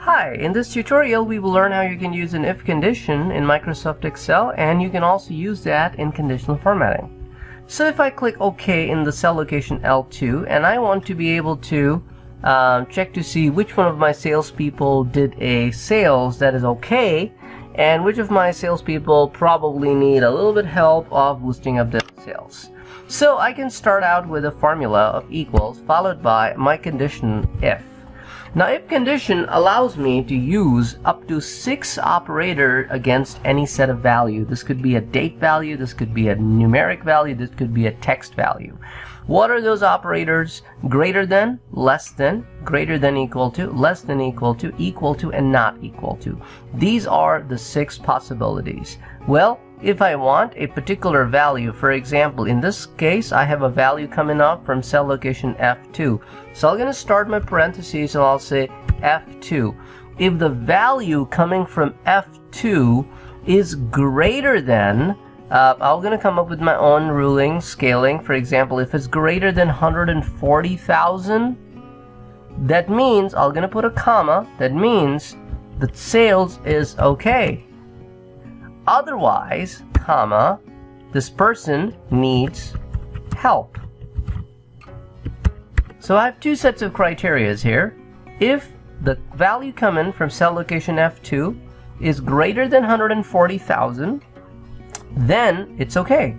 Hi, in this tutorial we will learn how you can use an if condition in Microsoft Excel, and you can also use that in conditional formatting. So if I click OK in the cell location L2 and I want to be able to check to see which one of my salespeople did a sales that is okay and which of my salespeople probably need a little bit help of boosting up the sales. So I can start out with a formula of equals followed by my condition if. Now if condition allows me to use up to 6 operators against any set of value. This could be a date value, this could be a numeric value, this could be a text value. What are those operators? Greater than, less than, greater than equal to, less than equal to, and not equal to. These are the 6 possibilities. Well, if I want a particular value, for example, in this case, I have a value coming up from cell location F2. So I'm going to start my parentheses and I'll say F2. If the value coming from F2 is greater than, I'm going to come up with my own ruling, scaling. For example, if it's greater than 140,000, that means I'm going to put a comma. That means that sales is okay. Otherwise, comma, this person needs help. So I have 2 sets of criteria here. If the value coming from cell location F2 is greater than 140,000, then it's okay.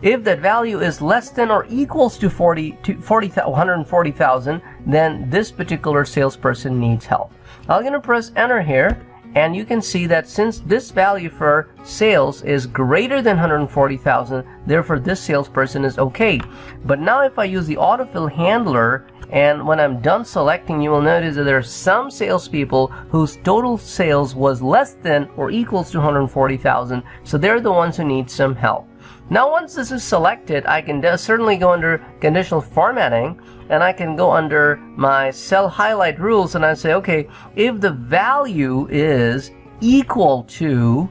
If that value is less than or equals to 140,000, then this particular salesperson needs help. I'm going to press enter here. And you can see that since this value for sales is greater than 140,000, therefore this salesperson is okay. But now if I use the autofill handler, and when I'm done selecting, you will notice that there are some salespeople whose total sales was less than or equals to 140,000, so they're the ones who need some help. Now once this is selected, I can certainly go under conditional formatting, and I can go under my cell highlight rules and I say, okay, if the value is equal to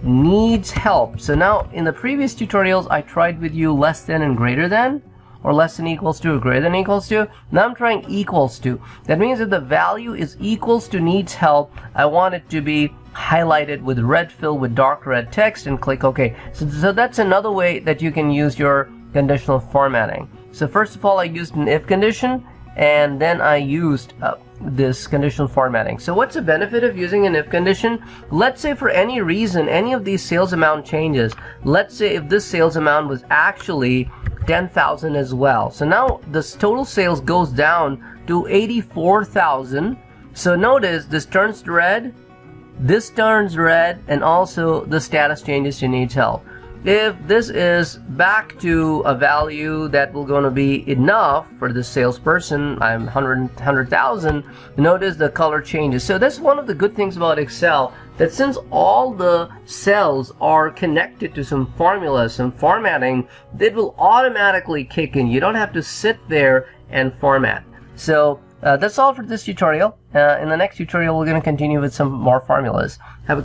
needs help. So now in the previous tutorials I tried with you less than and greater than, or less than equals to or greater than equals to. Now I'm trying equals to. That means if the value is equals to needs help, I want it to be highlighted with red fill with dark red text and click OK. So that's another way that you can use your conditional formatting. So first of all, I used an if condition, and then I used this conditional formatting. So what's the benefit of using an if condition? Let's say for any reason, any of these sales amount changes. Let's say if this sales amount was actually 10,000 as well. So now this total sales goes down to 84,000. So notice this turns red, this turns red, and also the status changes to needs help. If this is back to a value that will going to be enough for the salesperson, I'm 100,000, notice the color changes. So that's one of the good things about Excel, that since all the cells are connected to some formulas, some formatting, it will automatically kick in. You don't have to sit there and format. So that's all for this tutorial. In the next tutorial, we're going to continue with some more formulas. Have a